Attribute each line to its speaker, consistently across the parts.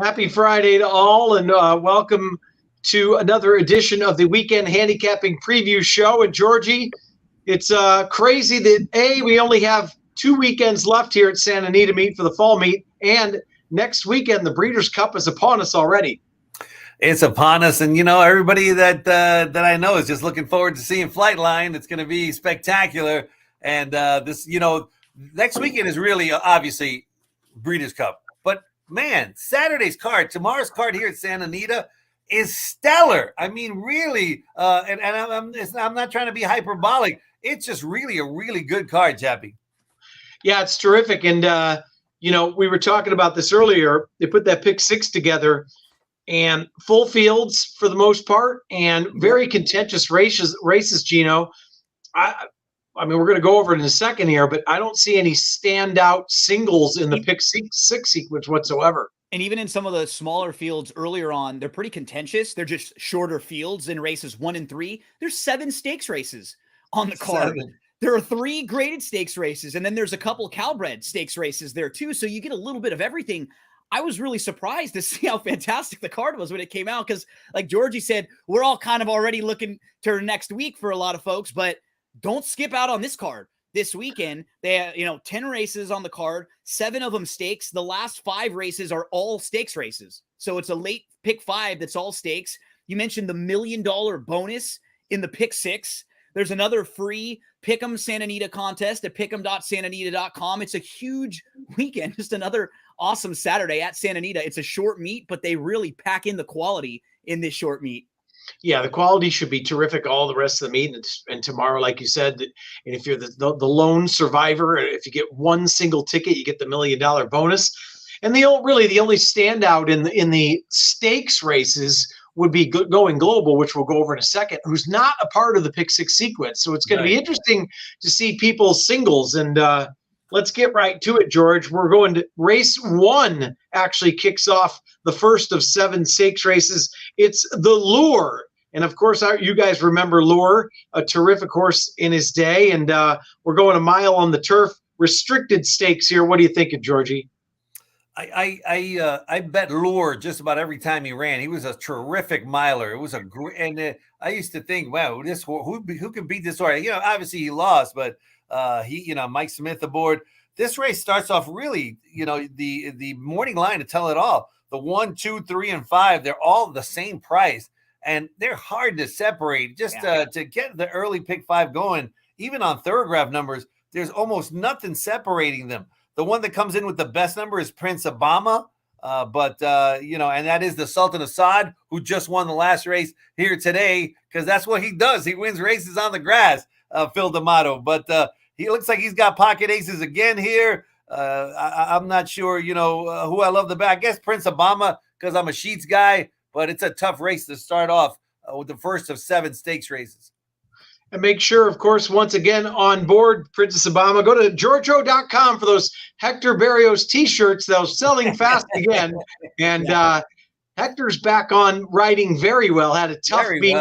Speaker 1: Happy Friday to all, and welcome to another edition of the Weekend Handicapping Preview Show. And Georgie, it's crazy that we only have 2 weekends left here at Santa Anita Meet for the fall meet, and next weekend the Breeders' Cup is upon us already.
Speaker 2: It's upon us, and everybody that I know is just looking forward to seeing Flightline. It's going to be spectacular, and next weekend is really obviously Breeders' Cup. But man, Saturday's card, tomorrow's card here at Santa Anita is stellar. I mean, really, and I'm not trying to be hyperbolic. It's just really a really good card, Chappie.
Speaker 1: Yeah, it's terrific, and we were talking about this earlier. They put that pick six together. And full fields for the most part, and very contentious races, Gino. I mean, we're going to go over it in a second here, but I don't see any standout singles in the pick six sequence whatsoever.
Speaker 3: And even in some of the smaller fields earlier on, they're pretty contentious. They're just shorter fields in races 1 and 3. There's 7 stakes races on the card.
Speaker 2: 7.
Speaker 3: There are 3 graded stakes races, and then there's a couple Calbred stakes races there too. So you get a little bit of everything. I was really surprised to see how fantastic the card was when it came out because, like Georgie said, we're all kind of already looking to next week for a lot of folks, but don't skip out on this card this weekend. They have, 10 races on the card, 7 of them stakes. The last 5 races are all stakes races. So it's a late pick 5 that's all stakes. You mentioned the $1 million bonus in the pick 6. There's another free Pick'em Santa Anita contest at pick'em.santanita.com. It's a huge weekend, just another awesome Saturday at Santa Anita. It's a short meet, but they really pack in the quality in this short meet.
Speaker 1: Yeah, the quality should be terrific all the rest of the meet. And tomorrow, like you said, and if you're the lone survivor, if you get one single ticket, you get the $1 million bonus. And the only standout in the stakes races would be going global, which we'll go over in a second, who's not a part of the pick 6 sequence. So it's going to be interesting to see people's singles. And let's get right to it, George. We're going to race 1 actually kicks off the first of 7 stakes races. It's the Lure. And of course, you guys remember Lure, a terrific horse in his day. And we're going a mile on the turf, restricted stakes here. What do you think of Georgie?
Speaker 2: I bet Lure just about every time he ran. He was a terrific miler. It was a great, and I used to think, wow, this who can beat this horse? Obviously he lost, but Mike Smith aboard. This race starts off really, the morning line to tell it all. The 1, 2, 3, and 5, they're all the same price, and they're hard to separate. Just to get the early pick 5 going, even on Thoroughgraph numbers, there's almost nothing separating them. The one that comes in with the best number is Prince Obama, and that is the Sultan of Saad, who just won the last race here today, because that's what he does. He wins races on the grass, Phil D'Amato. But he looks like he's got pocket aces again here. I'm not sure, who I love the best. I guess Prince Obama, because I'm a Sheets guy, but it's a tough race to start off with the first of 7 stakes races.
Speaker 1: And make sure, of course, once again, on board Princess Obama, go to Giorgio.com for those Hector Berrios T-shirts. They're selling fast again. And Hector's back on riding very well. Had a tough beat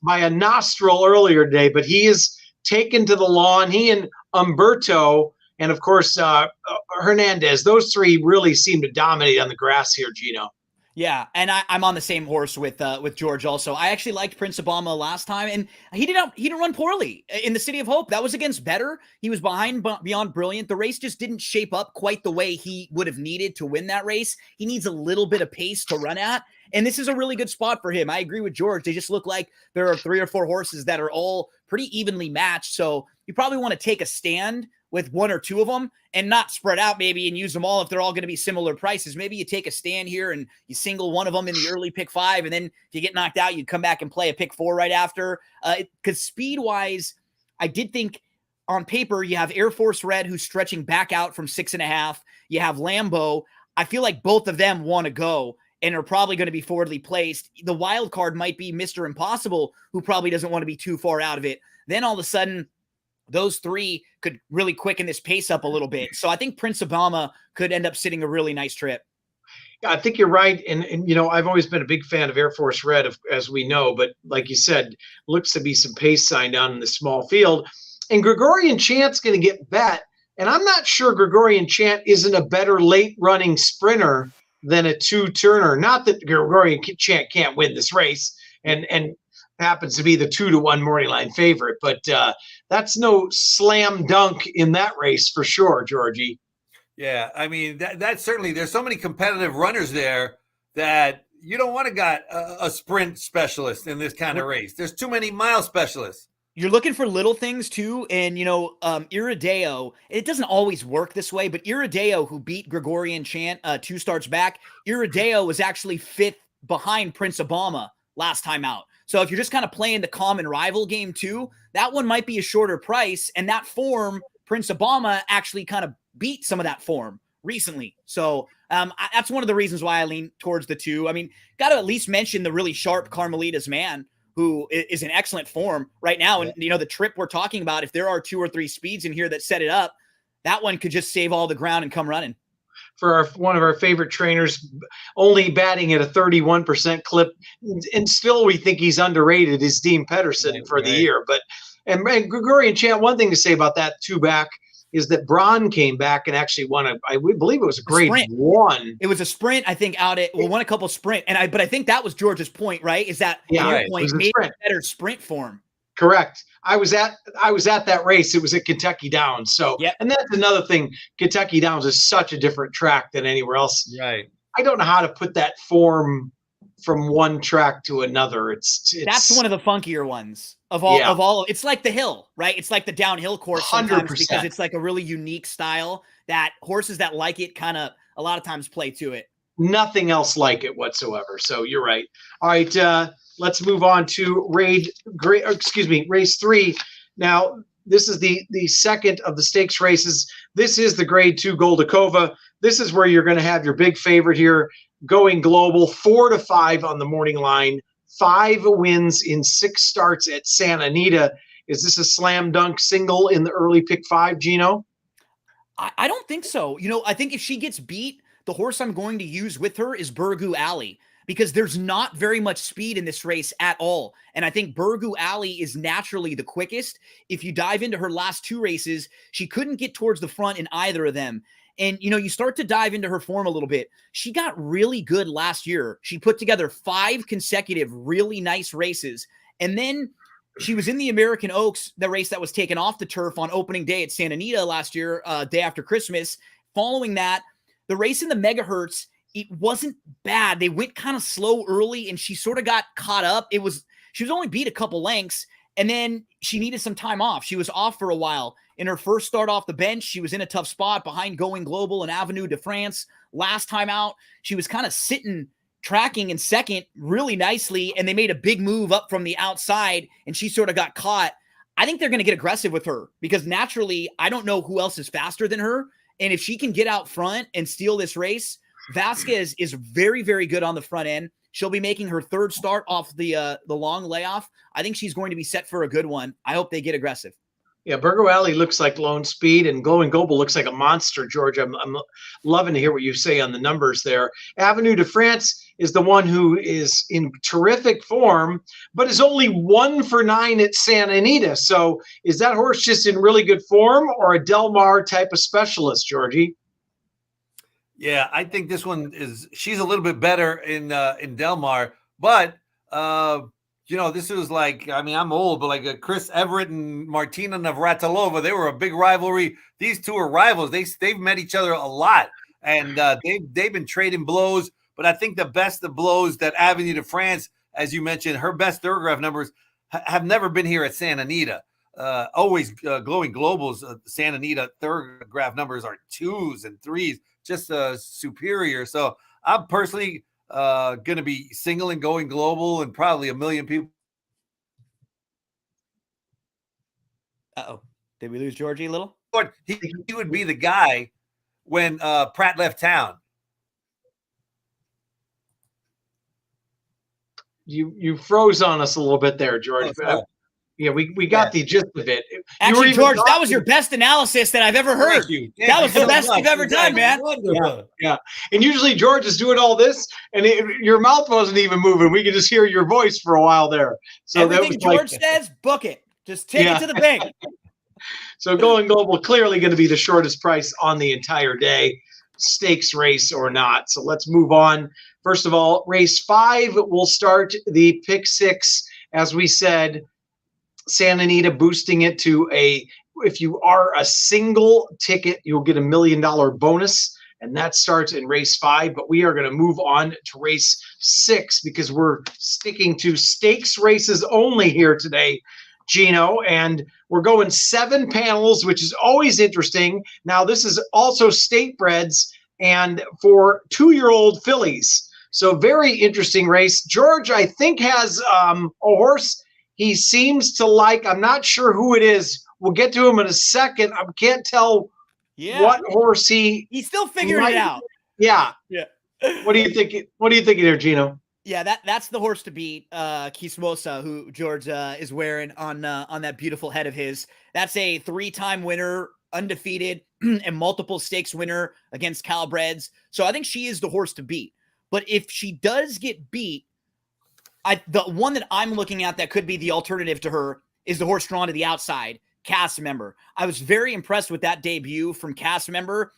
Speaker 1: by a nostril earlier today, but he is taken to the lawn. He and Umberto and, of course, Hernandez, those 3 really seem to dominate on the grass here, Gino.
Speaker 3: Yeah, and I'm on the same horse with George also. I actually liked Prince Obama last time, and he didn't run poorly in the City of Hope. That was against Better. He was behind Beyond Brilliant. The race just didn't shape up quite the way he would have needed to win that race. He needs a little bit of pace to run at, and this is a really good spot for him. I agree with George. They just look like there are 3 or 4 horses that are all pretty evenly matched, so you probably want to take a stand with 1 or 2 of them and not spread out maybe and use them all if they're all going to be similar prices. Maybe you take a stand here and you single one of them in the early pick 5, and then if you get knocked out, you come back and play a pick 4 right after. Because speed-wise, I did think on paper you have Air Force Red, who's stretching back out from 6.5. You have Lambeau. I feel like both of them want to go and are probably going to be forwardly placed. The wild card might be Mr. Impossible, who probably doesn't want to be too far out of it. Then all of a sudden, those 3 could really quicken this pace up a little bit. So I think Prince Obama could end up sitting a really nice trip.
Speaker 1: Yeah, I think you're right. And I've always been a big fan of Air Force Red, as we know. But like you said, looks to be some pace sign down in the small field. And Gregorian Chant's going to get bet. And I'm not sure Gregorian Chant isn't a better late running sprinter than a two-turner. Not that Gregorian Chant can't win this race, and happens to be the 2-1 morning line favorite, but that's no slam dunk in that race for sure, Georgie.
Speaker 2: Yeah, I mean that's certainly, there's so many competitive runners there that you don't want to got a sprint specialist in this kind of race. There's too many mile specialists.
Speaker 3: You're looking for little things too, and Irideo. It doesn't always work this way, but Irideo, who beat Gregorian Chant 2 starts back, Irideo was actually 5th behind Prince Obama last time out. So if you're just kind of playing the common rival game too, that one might be a shorter price, and that form, Prince Obama actually kind of beat some of that form recently. So that's one of the reasons why I lean towards the 2. I mean, got to at least mention the really sharp Carmelita's Man, who is in excellent form right now. And, the trip we're talking about, if there are 2 or 3 speeds in here that set it up, that one could just save all the ground and come running.
Speaker 1: For one of our favorite trainers, only batting at a 31% clip, and still we think he's underrated, is Dean Pedersen for the year. But and Gregorian Chant, one thing to say about that 2 back is that Braun came back and actually won I believe it was a grade 1.
Speaker 3: It was a sprint, I think, won a couple sprint. But I think that was George's point, right? Is that point made a better sprint form.
Speaker 1: Correct. I was at that race. It was at Kentucky Downs. So, and that's another thing. Kentucky Downs is such a different track than anywhere else.
Speaker 2: Right.
Speaker 1: I don't know how to put that form from one track to another.
Speaker 3: That's one of the funkier ones of all. It's like the hill, right? It's like the downhill course sometimes 100%. Because it's like a really unique style that horses that like it kind of a lot of times play to it.
Speaker 1: Nothing else like it whatsoever. So you're right. All right. Let's move on to race 3. Now, this is the second of the stakes races. This is the grade 2 Goldakova. This is where you're going to have your big favorite here, Going Global, 4-5 on the morning line, 5 wins in 6 starts at Santa Anita. Is this a slam dunk single in the early pick 5, Gino?
Speaker 3: I don't think so. I think if she gets beat, the horse I'm going to use with her is Burgoo Alley, because there's not very much speed in this race at all. And I think Burgoo Alley is naturally the quickest. If you dive into her last 2 races, she couldn't get towards the front in either of them. And, you start to dive into her form a little bit. She got really good last year. She put together 5 consecutive really nice races. And then she was in the American Oaks, the race that was taken off the turf on opening day at Santa Anita last year, day after Christmas. Following that, the race in the megahertz, it wasn't bad. They went kind of slow early, and she sort of got caught up. She was only beat a couple lengths, and then she needed some time off. She was off for a while. In her first start off the bench, she was in a tough spot behind Going Global and Avenue de France. Last time out, she was kind of sitting, tracking in second really nicely, and they made a big move up from the outside, and she sort of got caught. I think they're going to get aggressive with her because naturally, I don't know who else is faster than her. And if she can get out front and steal this race, Vasquez is very, very good on the front end. She'll be making her 3rd start off the long layoff. I think she's going to be set for a good one. I hope they get aggressive.
Speaker 1: Yeah, Burgoo Alley looks like Lone Speed, and Going Global looks like a monster, George. I'm loving to hear what you say on the numbers there. Avenue de France is the one who is in terrific form, but is only 1 for 9 at Santa Anita. So is that horse just in really good form, or a Del Mar type of specialist, Georgie?
Speaker 2: Yeah, I think this one she's a little bit better in Del Mar, but this was like, I mean, I'm old, but like Chris Everett and Martina Navratilova, they were a big rivalry. These 2 are rivals. They've met each other a lot, and they've been trading blows. But I think the best of blows that Avenue de France, as you mentioned, her best thoroughgraph numbers have never been here at Santa Anita. Always Glowing Global's Santa Anita thoroughgraph numbers are 2s and 3s, just superior. So I'm personally going to be singling Going Global, and probably 1 million people.
Speaker 3: Uh-oh. Did we lose Georgie a little?
Speaker 2: He would be the guy when Pratt left town.
Speaker 1: You froze on us a little bit there, George. Yeah, we got the gist of it.
Speaker 3: Actually, George, that was your best analysis that I've ever heard. That was the best you've ever done, man.
Speaker 1: Yeah. And usually George is doing all this, and your mouth wasn't even moving. We could just hear your voice for a while there. So
Speaker 3: everything George says, book it. Just take it to the bank.
Speaker 1: So Going Global, clearly going to be the shortest price on the entire day. stakes race or not. So let's move on. First of all, race 5 will start the pick 6. As we said, Santa Anita boosting it to if you are a single ticket, you'll get $1 million bonus. And that starts in race 5. But we are going to move on to race 6 because we're sticking to stakes races only here today, Gino. And we're going 7 panels, which is always interesting. Now, this is also state breds and for 2-year-old fillies. So very interesting race. George, I think, has a horse he seems to like. I'm not sure who it is. We'll get to him in a second. I can't tell what horse he's
Speaker 3: still figuring it out.
Speaker 1: Yeah.
Speaker 3: Yeah.
Speaker 1: What do you think? What do you think there, Gino?
Speaker 3: Yeah, that's the horse to beat, Kismosa, who George is wearing on that beautiful head of his. That's a 3-time winner, undefeated, and multiple stakes winner against Calbreds. So I think she is the horse to beat. But if she does get beat, the one that I'm looking at that could be the alternative to her is the horse drawn to the outside, Cast Member. I was very impressed with that debut from Cast Member.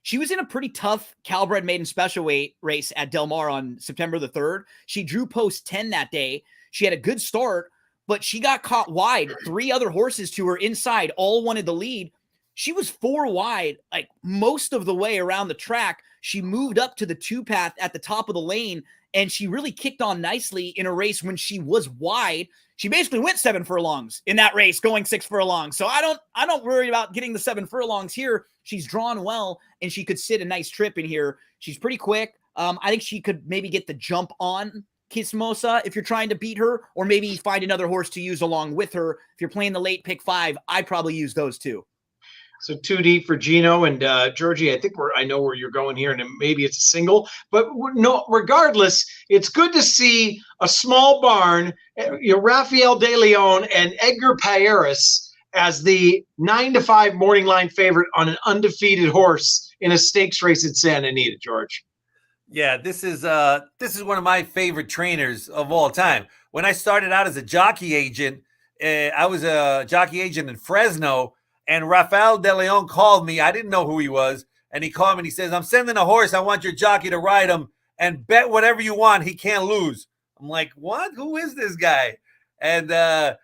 Speaker 3: She was in a pretty tough Calbred maiden special weight race at Del Mar on September the 3rd. She drew post 10 that day. She had a good start, but she got caught wide. 3 other horses to her inside all wanted the lead. She was 4 wide, like most of the way around the track. She moved up to the 2 path at the top of the lane, and she really kicked on nicely in a race when she was wide. She basically went 7 furlongs in that race, going 6 furlongs. So I don't worry about getting the 7 furlongs here. She's drawn well, and she could sit a nice trip in here. She's pretty quick. I think she could maybe get the jump on Kismosa if you're trying to beat her, or maybe find another horse to use along with her. If you're playing the late pick 5, I'd probably use those 2.
Speaker 1: So 2 deep for Gino and Georgie. I think I know where you're going here, and maybe it's a single. But no, regardless, it's good to see a small barn, Rafael De Leon and Edgar Payeras as the 9-5 morning line favorite on an undefeated horse in a stakes race at Santa Anita, George.
Speaker 2: Yeah, this is one of my favorite trainers of all time. When I started out as a jockey agent, I was a jockey agent in Fresno. And Rafael De Leon called me. I didn't know who he was. And he called me and he says, I'm sending a horse. I want your jockey to ride him and bet whatever you want. He can't lose. I'm like, what? Who is this guy? And the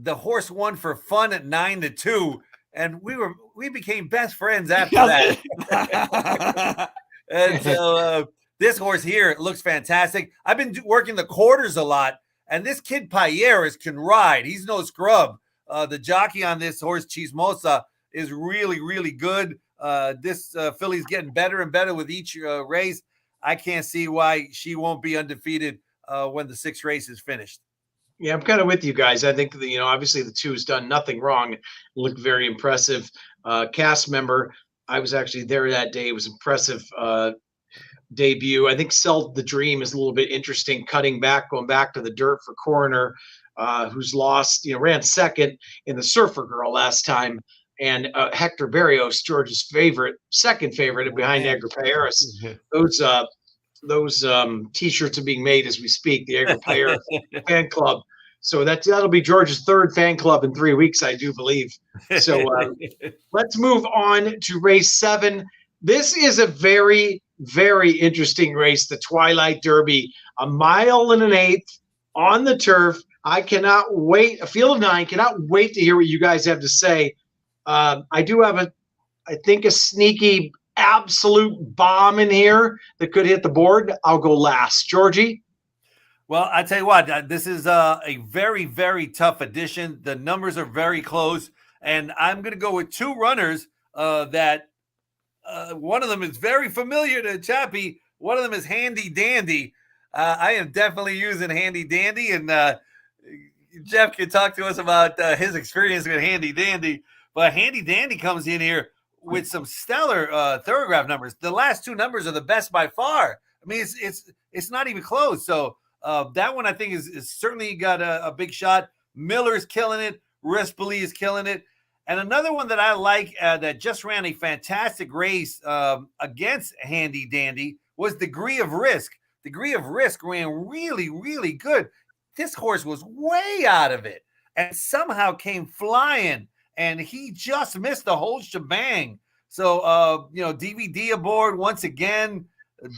Speaker 2: horse won for fun at 9-2. And we became best friends after that. And so this horse here looks fantastic. I've been working the quarters a lot. And this kid Payeras can ride. He's no scrub. The jockey on this horse, Chismosa, is really, really good. This filly's getting better and better with each race. I can't see why she won't be undefeated when the 6th race is finished.
Speaker 1: Yeah, I'm kind of with you guys. I think obviously the 2 has done nothing wrong. Looked very impressive. Cast Member, I was actually there that day. It was impressive debut. I think Sell the Dream is a little bit interesting, going back to the dirt for Coroner. Who's lost, ran 2nd in the Surfer Girl last time. And Hector Barrios, George's 2nd favorite behind Edgar Payeras. Those T-shirts are being made as we speak, the Edgar Payeras fan club. So that'll be George's 3rd fan club in 3 weeks, I do believe. So let's move on to race 7. This is a very, very interesting race, the Twilight Derby, 1 1/8 on the turf. I cannot wait. A field of 9. Cannot wait to hear what you guys have to say. I do have I think a sneaky absolute bomb in here that could hit the board. I'll go last. Georgie?
Speaker 2: Well, I tell you what, this is a very, very tough edition. The numbers are very close. And I'm going to go with 2 runners that one of them is very familiar to Chappie. One of them is Handy Dandy. I am definitely using Handy Dandy, and Jeff can talk to us about his experience with Handy Dandy. But Handy Dandy comes in here with some stellar thoroughgraph numbers. The last 2 numbers are the best by far. I mean, it's not even close. So that one I think is certainly got a big shot. Miller's killing it. Rispoli is killing it. And another one that I like that just ran a fantastic race against Handy Dandy was Degree of Risk. Degree of Risk ran really, really good. This horse was way out of it and somehow came flying, and he just missed the whole shebang. So, DVD aboard once again.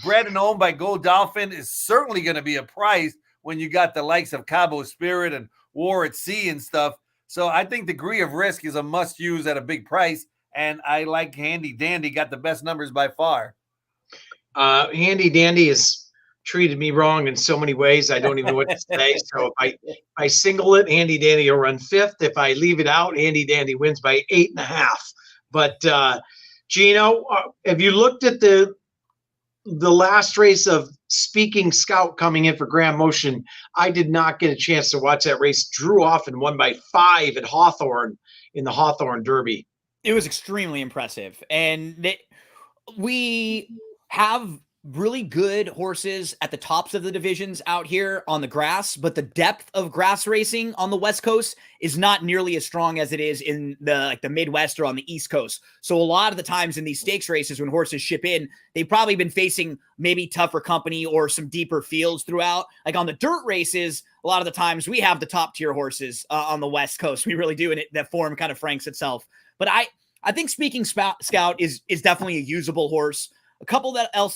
Speaker 2: Bred and owned by Gold Dolphin is certainly going to be a price when you got the likes of Cabo Spirit and War at Sea and stuff. So I think Degree of Risk is a must use at a big price. And I like Handy Dandy, got the best numbers by far.
Speaker 1: Handy Dandy has treated me wrong in so many ways. I don't even know what to say. So if I single it, Handy Dandy will run fifth. If I leave it out, Handy Dandy wins by 8.5. But Gino, have you looked at the last race of Speaking Scout coming in for Grand Motion? I did not get a chance to watch that race. Drew off and won by 5 at Hawthorne in the Hawthorne Derby.
Speaker 3: It was extremely impressive. And we have really good horses at the tops of the divisions out here on the grass, but the depth of grass racing on the West Coast is not nearly as strong as it is in the Midwest or on the East Coast. So a lot of the times in these stakes races, when horses ship in, they've probably been facing maybe tougher company or some deeper fields throughout. Like on the dirt races, a lot of the times we have the top tier horses on the West Coast. We really do, and that form kind of franks itself. But I think Speaking Scout is definitely a usable horse. A couple others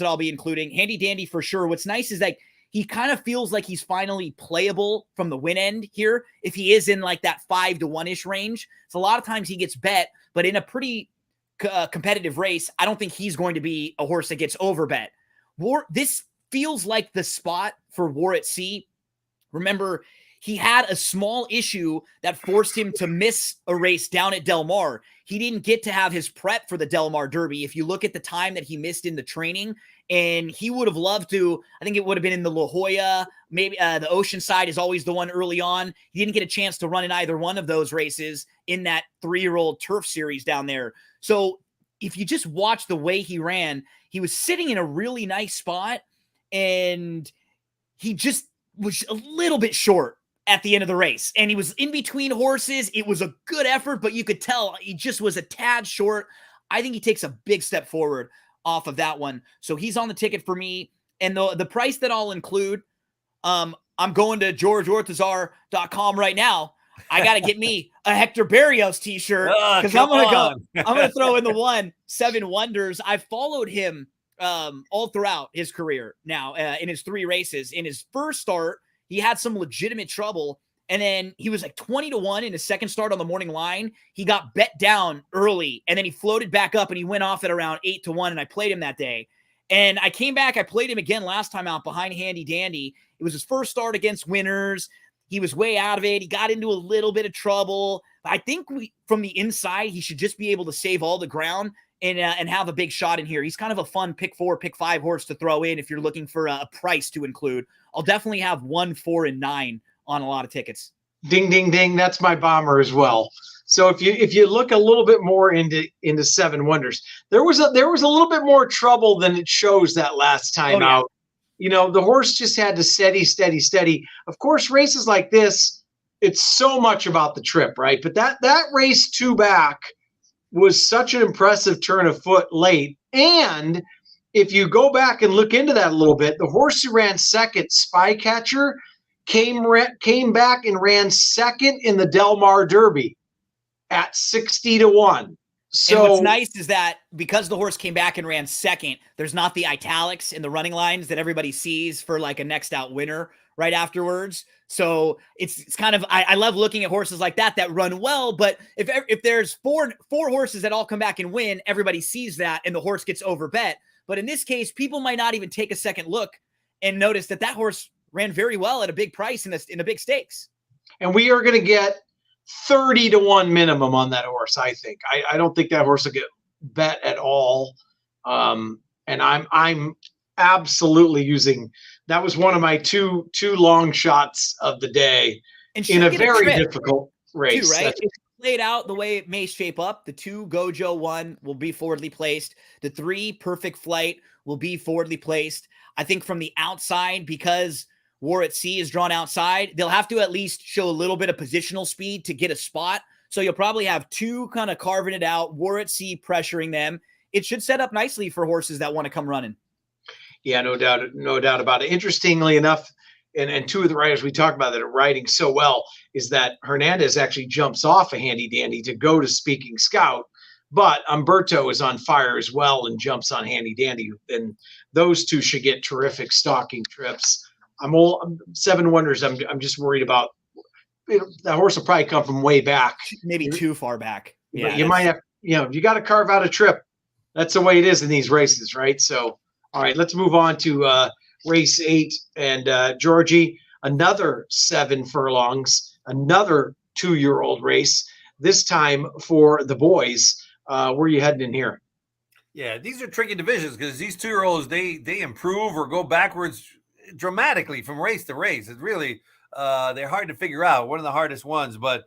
Speaker 3: that I'll be including. Handy Dandy for sure. What's nice is that he kind of feels like he's finally playable from the win end here. If he is in like that 5 to 1-ish range, so a lot of times he gets bet, but in a pretty competitive race, I don't think he's going to be a horse that gets over bet. This feels like the spot for War at Sea. Remember, he had a small issue that forced him to miss a race down at Del Mar. He didn't get to have his prep for the Del Mar Derby. If you look at the time that he missed in the training, and he would have loved to, I think it would have been in the La Jolla, maybe the Oceanside is always the one early on. He didn't get a chance to run in either one of those races in that 3-year-old turf series down there. So if you just watch the way he ran, he was sitting in a really nice spot, and he just was a little bit short at the end of the race, and he was in between horses. It was a good effort, but you could tell he just was a tad short. I think he takes a big step forward off of that one. So he's on the ticket for me. And the price that I'll include, I'm going to GeorgeOrtazar.com right now. I got to get me a Hector Barrios t-shirt because I'm going to throw in the 7 Wonders. I followed him all throughout his career now in his 3 races. In his first start, he had some legitimate trouble, and then he was like 20 to 1 in his second start on the morning line. He got bet down early, and then he floated back up, and he went off at around 8 to 1, and I played him that day. And I came back. I played him again last time out behind Handy Dandy. It was his first start against winners. He was way out of it. He got into a little bit of trouble. I think from the inside, he should just be able to save all the ground and have a big shot in here. He's kind of a fun pick 4, pick 5 horse to throw in if you're looking for a price to include. I'll definitely have 1, 4, and 9 on a lot of tickets.
Speaker 1: Ding, ding, ding. That's my bomber as well. So if you look a little bit more into 7 Wonders, there was a little bit more trouble than it shows that last time out. You know, the horse just had to steady. Of course, races like this, it's so much about the trip, right? But that race 2 back was such an impressive turn of foot late. And if you go back and look into that a little bit, the horse who ran second, Spycatcher, came back and ran second in the Del Mar Derby at 60 to 1. So
Speaker 3: and what's nice is that because the horse came back and ran second, there's not the italics in the running lines that everybody sees for like a next out winner right afterwards. So it's kind of, I love looking at horses like that run well, but if there's four horses that all come back and win, everybody sees that and the horse gets overbet. But in this case, people might not even take a second look and notice that horse ran very well at a big price in the big stakes. And
Speaker 1: we are going to get 30 to 1 minimum on that horse. I think, I don't think that horse will get bet at all. And I'm absolutely using, that was one of my two long shots of the day in a very difficult race.
Speaker 3: Too, right? It's laid out the way it may shape up. The 2 Gojo 1 will be forwardly placed. The 3 Perfect Flight will be forwardly placed. I think from the outside, because War at Sea is drawn outside, they'll have to at least show a little bit of positional speed to get a spot. So you'll probably have 2 kind of carving it out, War at Sea pressuring them. It should set up nicely for horses that want to come running.
Speaker 1: Yeah, no doubt about it. Interestingly enough, and 2 of the riders we talked about that are riding so well is that Hernandez actually jumps off a Handy Dandy to go to Speaking Scout, But Umberto is on fire as well and jumps on Handy Dandy. And those two should get terrific stalking trips. Seven Wonders. I'm just worried about. That horse will probably come from way back,
Speaker 3: maybe too far back.
Speaker 1: Yeah, you might have. You got to carve out a trip. That's the way it is in these races, right? So, all right, let's move on to race 8 and Georgie. Another 7 furlongs, another 2-year-old race. This time for the boys. Where are you heading in here?
Speaker 2: Yeah, these are tricky divisions because these 2-year-olds they improve or go backwards dramatically from race to race. It's really they're hard to figure out. One of the hardest ones, but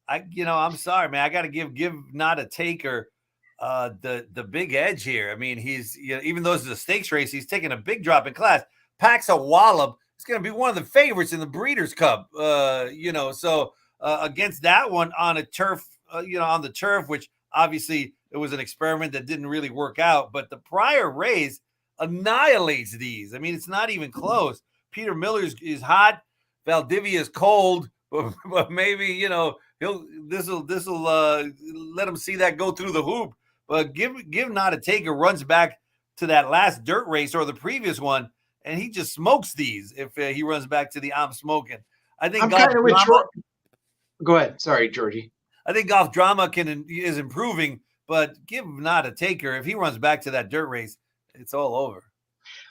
Speaker 2: I'm sorry, man. I got to give Not a Taker the big edge here. I mean, he's even though this is a stakes race, he's taking a big drop in class. Packs a wallop. It's going to be one of the favorites in the Breeders' Cup. So against that one on a turf, on the turf, which obviously it was an experiment that didn't really work out. But the prior race annihilates these. I mean, it's not even close. Peter Miller is hot. Valdivia is cold, but maybe this will let him see that go through the hoop. But give Not a Taker runs back to that last dirt race or the previous one, and he just smokes these if he runs back to the I'm smoking. I think
Speaker 1: Go ahead. Sorry, Georgie.
Speaker 2: I think Golf Drama is improving, but give Not a Taker. If he runs back to that dirt race, it's all over.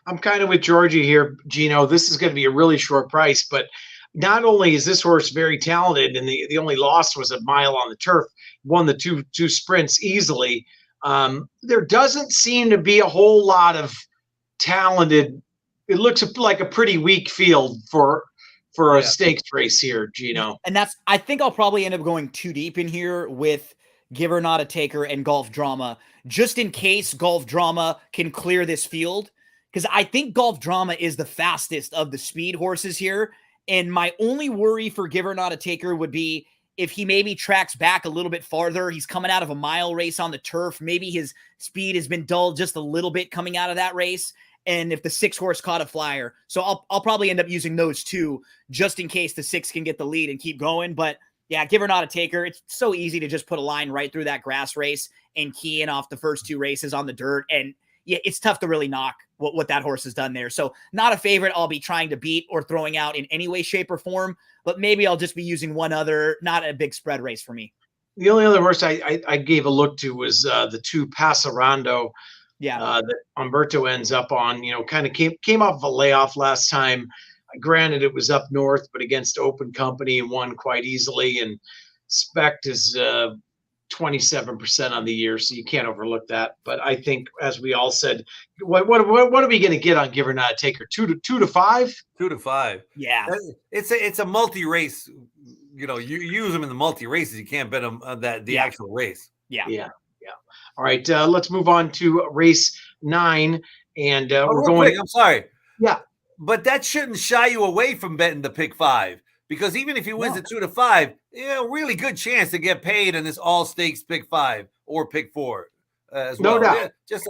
Speaker 1: I'm kind of with Georgie here, Gino. This is going to be a really short price, but not only is this horse very talented, and the only loss was a mile on the turf, won the two sprints easily. There doesn't seem to be a whole lot of talented. It looks like a pretty weak field for a stakes race here, Gino.
Speaker 3: And I think I'll probably end up going too deep in here with Give Her Not a Taker and Golf Drama, just in case Golf Drama can clear this field. Because I think Golf Drama is the fastest of the speed horses here. And my only worry for Give Her Not a Taker would be if he maybe tracks back a little bit farther. He's coming out of a mile race on the turf. Maybe his speed has been dulled just a little bit coming out of that race. And if the 6 horse caught a flyer. So I'll probably end up using those 2 just in case the 6 can get the lead and keep going. But yeah, Give Her Not a Taker. It's so easy to just put a line right through that grass race and key in off the first 2 races on the dirt. And yeah, it's tough to really knock what that horse has done there. So not a favorite I'll be trying to beat or throwing out in any way, shape, or form, but maybe I'll just be using one other, not a big spread race for me.
Speaker 1: The only other horse I gave a look to was the 2 Pasarando. That Umberto ends up on, kind of came off of a layoff last time. Granted, it was up north, but against Open Company and won quite easily. And Specht is 27% on the year, so you can't overlook that. But I think, as we all said, what are we going to get on Give Her Not a Taker? 2 to 5?
Speaker 2: 2 to 5.
Speaker 3: Yeah,
Speaker 2: it's a multi-race. You use them in the multi-races. You can't bet them on the actual race.
Speaker 3: Yeah.
Speaker 1: All right, let's move on to race 9, and we're going.
Speaker 2: Quick, I'm sorry.
Speaker 1: Yeah,
Speaker 2: but that shouldn't shy you away from betting the pick 5, because even if he wins at 2 to 5, really good chance to get paid in this all stakes pick 5 or pick 4 as well.
Speaker 1: No doubt.
Speaker 2: Yeah, just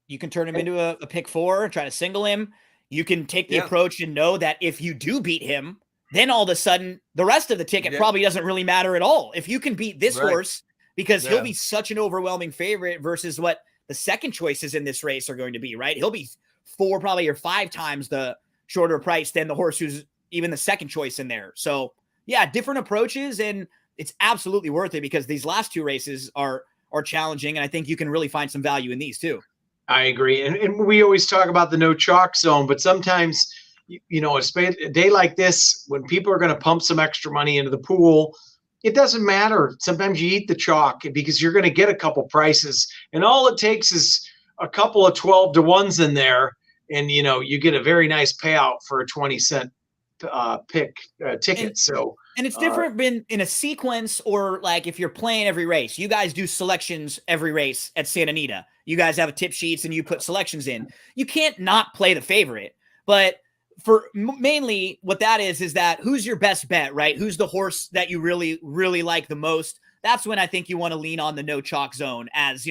Speaker 3: you can turn him into a pick 4, try to single him. You can take the approach and know that if you do beat him, then all of a sudden the rest of the ticket probably doesn't really matter at all. If you can beat this horse, because he'll be such an overwhelming favorite versus what the second choices in this race are going to be, right? He'll be 4 probably or 5 times the shorter price than the horse who's even the second choice in there. So yeah, different approaches, and it's absolutely worth it because these last 2 races are challenging, and I think you can really find some value in these too.
Speaker 1: I agree. And we always talk about the no chalk zone, but sometimes, a day like this, when people are going to pump some extra money into the pool, it doesn't matter. Sometimes you eat the chalk because you're going to get a couple prices, and all it takes is a couple of 12 to 1s in there, and you get a very nice payout for a 20-cent ticket.
Speaker 3: And it's different been in a sequence, or like if you're playing every race. You guys do selections every race at Santa Anita. You guys have a tip sheets and you put selections in. You can't not play the favorite, but for mainly what that is that who's your best bet, right? Who's the horse that you really, really like the most? That's when I think you want to lean on the no chalk zone. As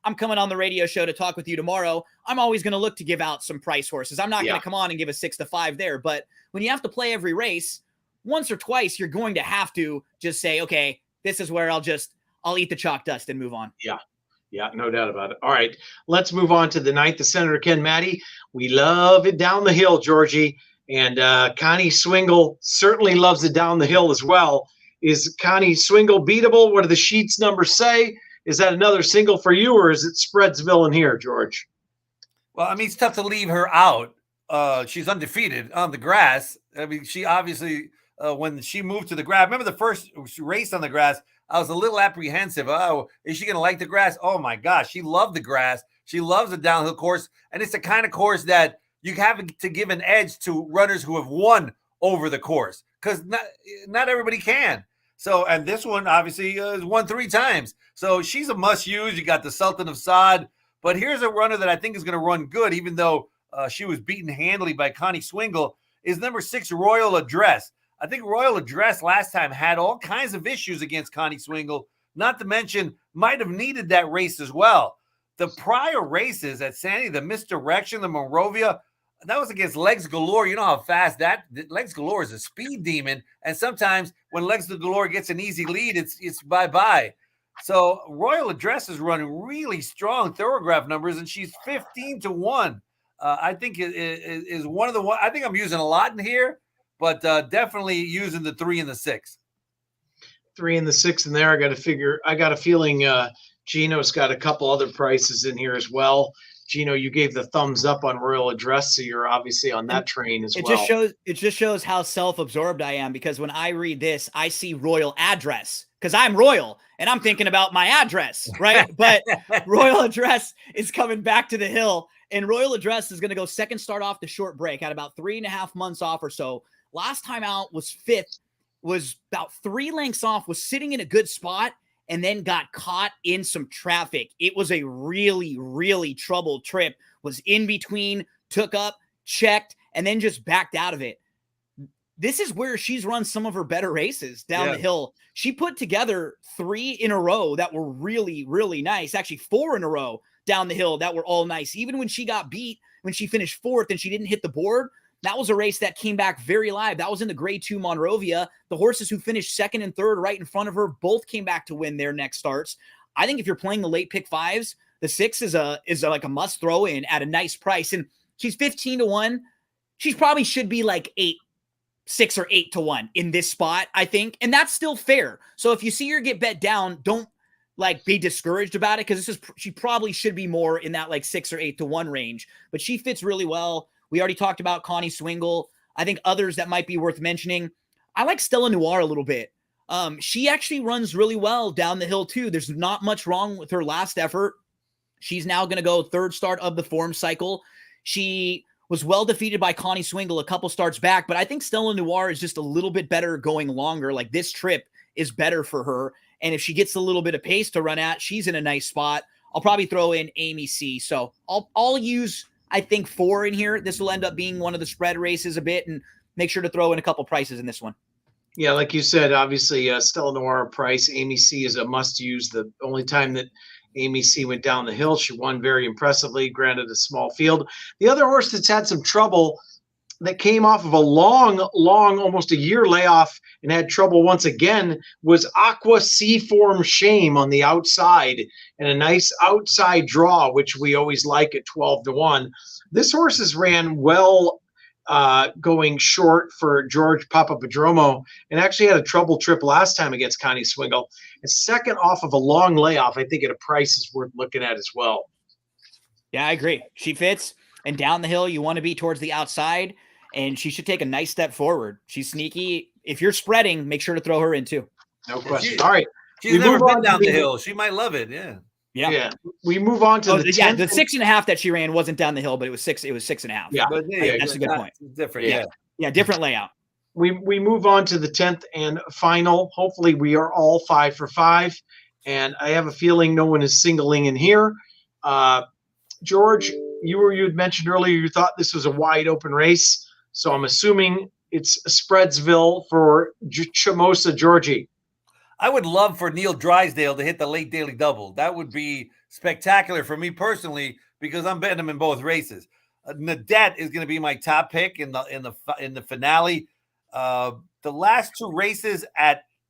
Speaker 3: I'm coming on the radio show to talk with you tomorrow. I'm always going to look to give out some price horses. I'm not going to come on and give a 6 to 5 there, but when you have to play every race, once or twice, you're going to have to just say, okay, this is where I'll eat the chalk dust and move on.
Speaker 1: Yeah. Yeah, no doubt about it. All right, let's move on to the ninth, the Senator Ken Matty. We love it down the hill, Georgie. And Connie Swingle certainly loves it down the hill as well. Is Connie Swingle beatable? What do the sheets numbers say? Is that another single for you, or is it Spreadsville in here, George?
Speaker 2: Well, I mean, it's tough to leave her out. She's undefeated on the grass. I mean, she obviously, when she moved to the grass, remember the first race on the grass, I was a little apprehensive. Oh, is she going to like the grass? Oh, my gosh. She loved the grass. She loves the downhill course. And it's the kind of course that you have to give an edge to runners who have won over the course, because not everybody can. So, and this one obviously has won 3 times. So she's a must use. You got the Sultan of Saad. But here's a runner that I think is going to run good, even though she was beaten handily by Connie Swingle, is number 6, Royal Address. I think Royal Address last time had all kinds of issues against Connie Swingle, not to mention might have needed that race as well. The prior races at Sandy, the Misdirection, the Monrovia, that was against Legs Galore. You know how fast Legs Galore is a speed demon. And sometimes when Legs Galore gets an easy lead, it's bye-bye. So Royal Address is running really strong Thorograph numbers, and she's 15-1. I think it is one of the one. I think I'm using a lot in here, but definitely using the 3 and the 6.
Speaker 1: 3 and the 6 in there. I got a feeling Gino's got a couple other prices in here as well. Gino, you gave the thumbs up on Royal Address, so you're obviously on that train as well.
Speaker 3: It just shows how self-absorbed I am, because when I read this, I see Royal Address because I'm royal and I'm thinking about my address, right? But Royal Address is coming back to the hill, and Royal Address is going to go second start off the short break, had about 3.5 months off or so. Last time out was 5th, was about 3 lengths off, was sitting in a good spot, and then got caught in some traffic. It was a really, really troubled trip, was in between, took up, checked, and then just backed out of it. This is where she's run some of her better races down the hill. She put together 3 in a row that were really, really nice. Actually, 4 in a row down the hill that were all nice. Even when she got beat, when she finished 4th and she didn't hit the board, that was a race that came back very live. That was in the Grade 2 Monrovia. The horses who finished 2nd and 3rd right in front of her both came back to win their next starts. I think if you're playing the late pick 5s, the 6 is like a must throw in at a nice price. And she's 15-1. She probably should be like 6 or 8-1 in this spot, I think. And that's still fair. So if you see her get bet down, don't like be discouraged about it, because she probably should be more in that like 6 or 8-1 range. But she fits really well. We already talked about Connie Swingle. I think others that might be worth mentioning. I like Stella Noir a little bit. She actually runs really well down the hill too. There's not much wrong with her last effort. She's now going to go 3rd start of the form cycle. She was well defeated by Connie Swingle a couple starts back, but I think Stella Noir is just a little bit better going longer. Like, this trip is better for her. And if she gets a little bit of pace to run at, she's in a nice spot. I'll probably throw in Amy C. So I'll use, I think, 4 in here. This will end up being one of the spread races a bit, and make sure to throw in a couple prices in this one.
Speaker 1: Yeah, like you said, obviously Stella Noir price. Amy C is a must use. The only time that Amy C went down the hill, she won very impressively, granted a small field. The other horse that's had some trouble, that came off of a long, almost a year layoff and had trouble once again, was Aqua C-Form Shame on the outside, and a nice outside draw, which we always like at 12-1. This horse has ran well going short for George Papapadromo, and actually had a trouble trip last time against Connie Swingle. And second off of a long layoff, I think at a price is worth looking at as well.
Speaker 3: Yeah, I agree. She fits, and down the hill, you want to be towards the outside, and she should take a nice step forward. She's sneaky. If you're spreading, make sure to throw her in too.
Speaker 1: No question. All right.
Speaker 2: She's never been down the hill. She might love it. Yeah.
Speaker 1: We move on to the 10th.
Speaker 3: The 6.5 that she ran wasn't down the hill, but it was 6. It was 6.5.
Speaker 1: Yeah,
Speaker 2: but
Speaker 3: that's a good point.
Speaker 2: Different.
Speaker 3: Yeah, different layout.
Speaker 1: We move on to the 10th and final. Hopefully, we are all 5 for 5, and I have a feeling no one is singling in here. George, you had mentioned earlier you thought this was a wide open race, so I'm assuming it's Spreadsville for Chamosa Georgie.
Speaker 2: I would love for Neil Drysdale to hit the late daily double. That would be spectacular for me personally, because I'm betting him in both races. Nadette is going to be my top pick in the finale. The last 2 races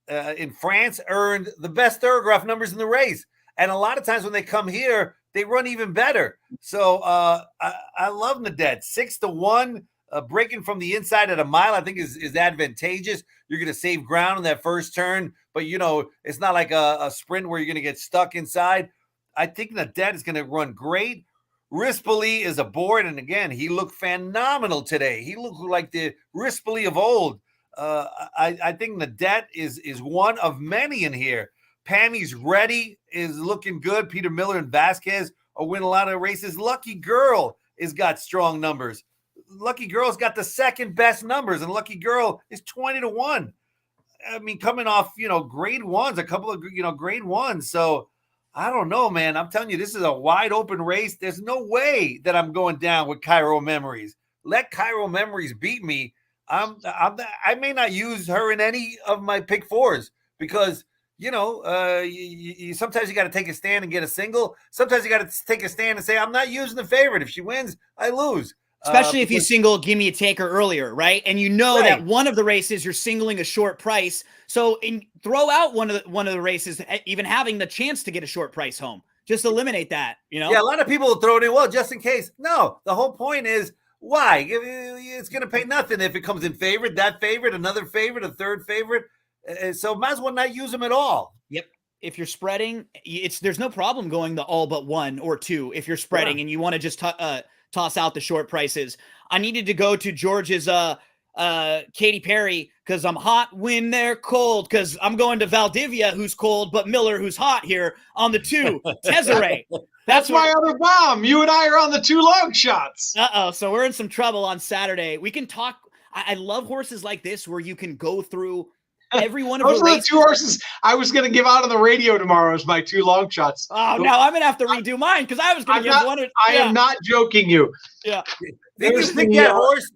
Speaker 2: in France earned the best Thorograph numbers in the race. And a lot of times when they come here, they run even better. So I love Nadet. 6-1, breaking from the inside at a mile, I think is advantageous. You're going to save ground in that first turn, but it's not like a sprint where you're going to get stuck inside. I think Nadet is going to run great. Rispoli is aboard, and again, he looked phenomenal today. He looked like the Rispoli of old. I think Nadet is one of many in here. Pammy's ready, is looking good. Peter Miller and Vasquez are winning a lot of races. Lucky Girl has got strong numbers. Lucky Girl's got the second best numbers, and Lucky Girl is 20-1. I mean, coming off, grade ones, a couple of, grade ones. So I don't know, man. I'm telling you, this is a wide open race. There's no way that I'm going down with Cairo Memories. Let Cairo Memories beat me. I may not use her in any of my pick fours because, sometimes you got to take a stand and get a single. Sometimes you got to take a stand and say, I'm not using the favorite. If she wins, I lose.
Speaker 3: Especially if you single Give Me a Taker earlier, right? And that one of the races you're singling a short price. So throw out one of the races, even having the chance to get a short price home. Just eliminate that, Yeah,
Speaker 2: a lot of people will throw it in, well, just in case. No, the whole point is, why? It's going to pay nothing if it comes in favorite, that favorite, another favorite, a third favorite. So might as well not use them at all.
Speaker 3: Yep. If you're spreading, there's no problem going the all but one or two if you're spreading and you want to just toss out the short prices. I needed to go to George's Katy Perry because I'm hot when they're cold, because I'm going to Valdivia, who's cold, but Miller, who's hot here on the 2. Tezeray.
Speaker 1: That's my other bomb. You and I are on the 2 long shots.
Speaker 3: So we're in some trouble on Saturday. We can talk. I love horses like this where you can go through every one of
Speaker 1: those are the 2 horses I was going to give out on the radio tomorrow as my 2 long shots.
Speaker 3: Oh, now I'm going to have to redo mine because I was going to give one.
Speaker 1: I am not joking you.
Speaker 3: Yeah.
Speaker 2: Didn't you pick that horse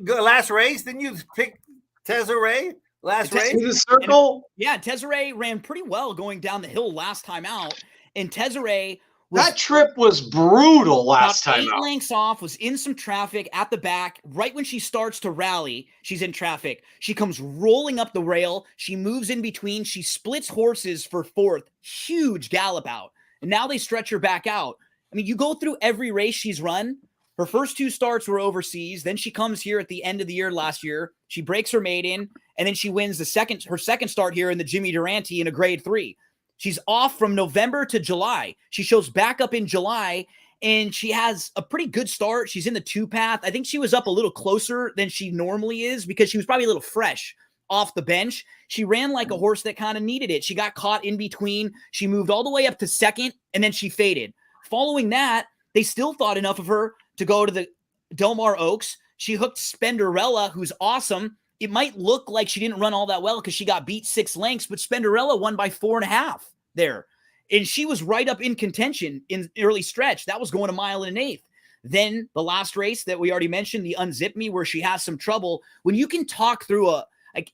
Speaker 2: last race? Didn't you pick Tezeray last race?
Speaker 1: In the circle?
Speaker 3: Tezeray ran pretty well going down the hill last time out. And Tezeray
Speaker 1: that trip was brutal last time out.
Speaker 3: 8 lengths off, was in some traffic at the back. Right when she starts to rally, she's in traffic. She comes rolling up the rail. She moves in between. She splits horses for 4th. Huge gallop out. And now they stretch her back out. I mean, you go through every race she's run. Her first 2 starts were overseas. Then she comes here at the end of the year last year. She breaks her maiden, and then she wins her second start here in the Jimmy Durante in a grade 3. She's off from November to July. She shows back up in July, and she has a pretty good start. She's in the 2 path. I think she was up a little closer than she normally is because she was probably a little fresh off the bench. She ran like a horse that kind of needed it. She got caught in between. She moved all the way up to 2nd, and then she faded. Following that, they still thought enough of her to go to the Del Mar Oaks. She hooked Spenderella, who's awesome. It might look like she didn't run all that well because she got beat 6 lengths, but Spenderella won by 4.5 there. And she was right up in contention in early stretch. That was going a mile and an eighth. Then the last race that we already mentioned, the Unzip Me, where she has some trouble. When you can talk through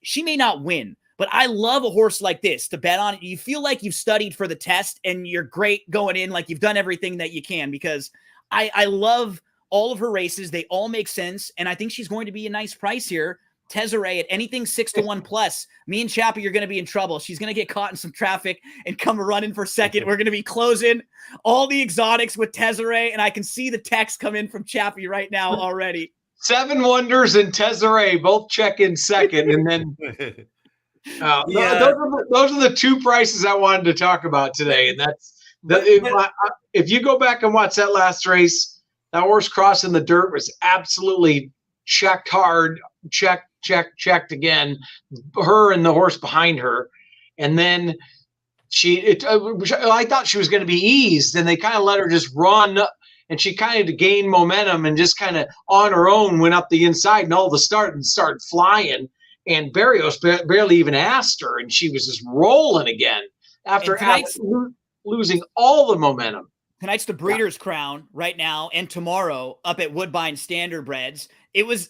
Speaker 3: she may not win, but I love a horse like this to bet on. You feel like you've studied for the test and you're great going in, like you've done everything that you can, because I love all of her races. They all make sense. And I think she's going to be a nice price here. Tezeray at anything 6-1 plus. Me and Chappie are going to be in trouble. She's going to get caught in some traffic and come running for second. We're going to be closing all the exotics with Tezeray, and I can see the text come in from Chappie right now already.
Speaker 1: 7 Wonders and Tezeray both check in second, and then those are the 2 prices I wanted to talk about today. And that's if you go back and watch that last race, that horse crossing the dirt was absolutely checked hard, checked again, her and the horse behind her. And then I thought she was going to be eased, and they kind of let her just run, and she kind of gained momentum and just kind of on her own went up the inside and all the start and started flying. And Barrios barely even asked her, and she was just rolling again after losing all the momentum.
Speaker 3: Tonight's the Breeders' Crown right now, and tomorrow up at Woodbine Standardbreds.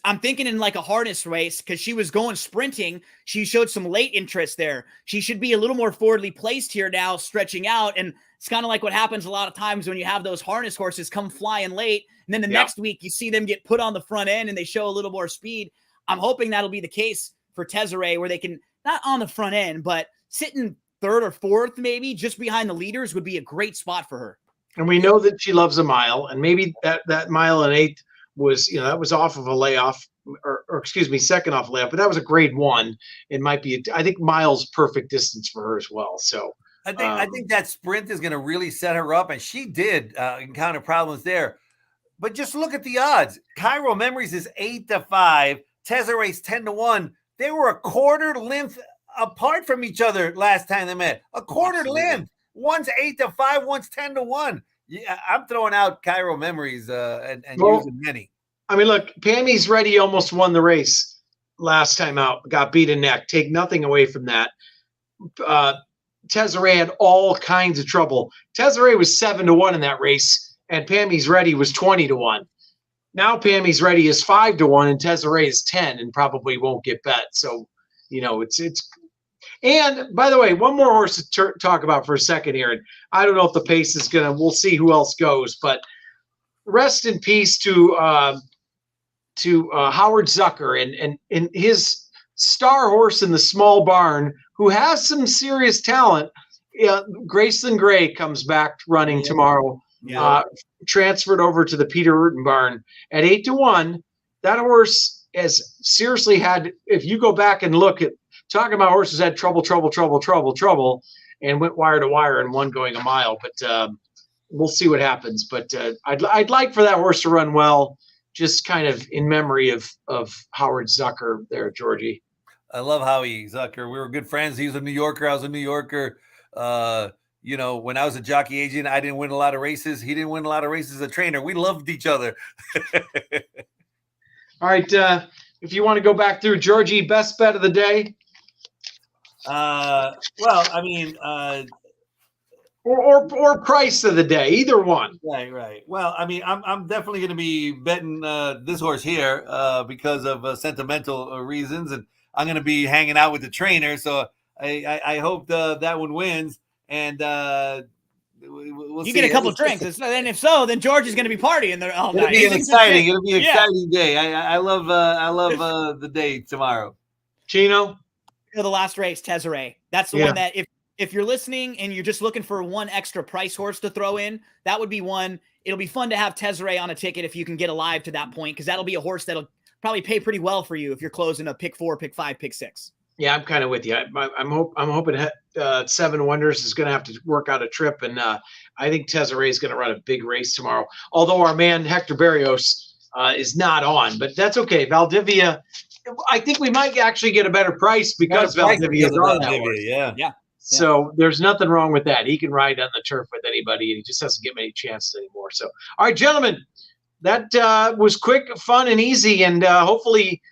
Speaker 3: I'm thinking in like a harness race because she was going sprinting. She showed some late interest there. She should be a little more forwardly placed here now, stretching out. And it's kind of like what happens a lot of times when you have those harness horses come flying late. And then the next week you see them get put on the front end and they show a little more speed. I'm hoping that'll be the case for Tezeray, where they can, not on the front end, but sitting third or fourth, maybe just behind the leaders, would be a great spot for her.
Speaker 1: And we know that she loves a mile, and maybe that mile and eighth was, that was off of a layoff, or excuse me, second off layoff, but that was a grade 1. It might be, I think, miles perfect distance for her as well. So
Speaker 2: I think that sprint is going to really set her up, and she did encounter problems there. But just look at the odds. Cairo Memories is 8-5. Tezere's 10-1. They were a quarter length apart from each other last time they met. A quarter length. One's 8-5. One's 10-1. Yeah, I'm throwing out Cairo Memories and using many.
Speaker 1: I mean, look, Pammy's Ready almost won the race last time out. Got beat in neck. Take nothing away from that. Tezere had all kinds of trouble. Tezere was 7-1 in that race, and Pammy's Ready was 20-1. Now Pammy's Ready is 5-1, and Tezere is 10, and probably won't get bet. So, it's. And by the way, one more horse to talk about for a second here. And I don't know if the pace is gonna. We'll see who else goes, but rest in peace to Howard Zucker and his star horse in the small barn, who has some serious talent. Graceland Gray comes back running tomorrow. Yeah. Transferred over to the Peter Rutten barn at 8-1. That horse has seriously had, if you go back and look at talking about horses had trouble, and went wire to wire and won going a mile. But we'll see what happens. But I'd like for that horse to run well, just kind of in memory of Howard Zucker there, Georgie.
Speaker 2: I love Howie Zucker. We were good friends. He was a New Yorker. I was a New Yorker. When I was a jockey agent, I didn't win a lot of races. He didn't win a lot of races as a trainer. We loved each other.
Speaker 1: All right. If you want to go back through, Georgie, best bet of the day. Or price of the day, either one.
Speaker 2: Right. Well, I mean, I'm definitely going to be betting this horse here because of sentimental reasons, and I'm going to be hanging out with the trainer. So I hope that one wins, and we'll see.
Speaker 3: You get a couple of drinks, and then if so, then George is going to be partying there all night.
Speaker 2: It'll be an exciting day. I love the day tomorrow.
Speaker 1: Chino,
Speaker 3: the last race, Tezere. That's the one that if you're listening and you're just looking for one extra price horse to throw in, that would be one. It'll be fun to have Tezere on a ticket if you can get alive to that point, because that'll be a horse that'll probably pay pretty well for you if you're closing a pick 4, pick 5, pick 6.
Speaker 1: Yeah, I'm kind of with you. I'm hoping Seven Wonders is going to have to work out a trip, and I think Tezere is going to run a big race tomorrow. Although our man Hector Berrios is not on, but that's okay. Valdivia, I think we might actually get a better price because Valdivia is on that horse.
Speaker 3: Yeah.
Speaker 1: So there's nothing wrong with that. He can ride on the turf with anybody, and he just doesn't get many chances anymore. So, all right, gentlemen, that was quick, fun, and easy, and hopefully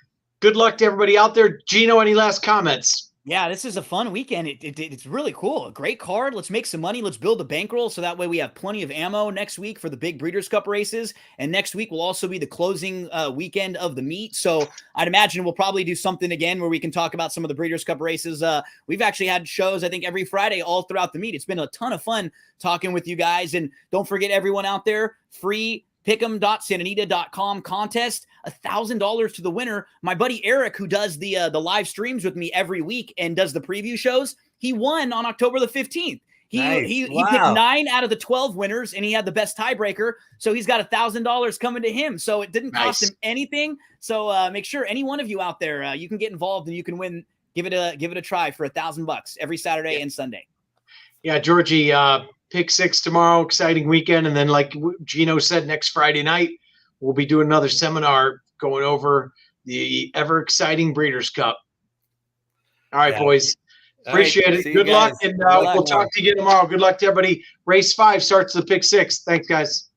Speaker 1: good luck to everybody out there. Gino, any last comments?
Speaker 3: Yeah, this is a fun weekend. It's really cool. A great card. Let's make some money. Let's build a bankroll so that way we have plenty of ammo next week for the big Breeders' Cup races. And next week will also be the closing weekend of the meet. So I'd imagine we'll probably do something again where we can talk about some of the Breeders' Cup races. We've actually had shows, I think, every Friday all throughout the meet. It's been a ton of fun talking with you guys. And don't forget, everyone out there, free pick'em.santanita.com contest, $1,000 to the winner. My buddy Eric, who does the live streams with me every week and does the preview shows, he won on October the 15th. He picked 9 out of the 12 winners, and he had the best tiebreaker. So he's got $1,000 coming to him. So it didn't cost him anything. So make sure any one of you out there, you can get involved and you can win. Give it a try for $1,000 every Saturday and Sunday. Yeah, Georgie, pick 6 tomorrow, exciting weekend. And then like Gino said, next Friday night, we'll be doing another seminar going over the ever exciting Breeders' Cup. All right, boys. Appreciate it. Good luck. And we'll talk to you again tomorrow. Good luck to everybody. Race 5 starts the pick 6. Thanks, guys.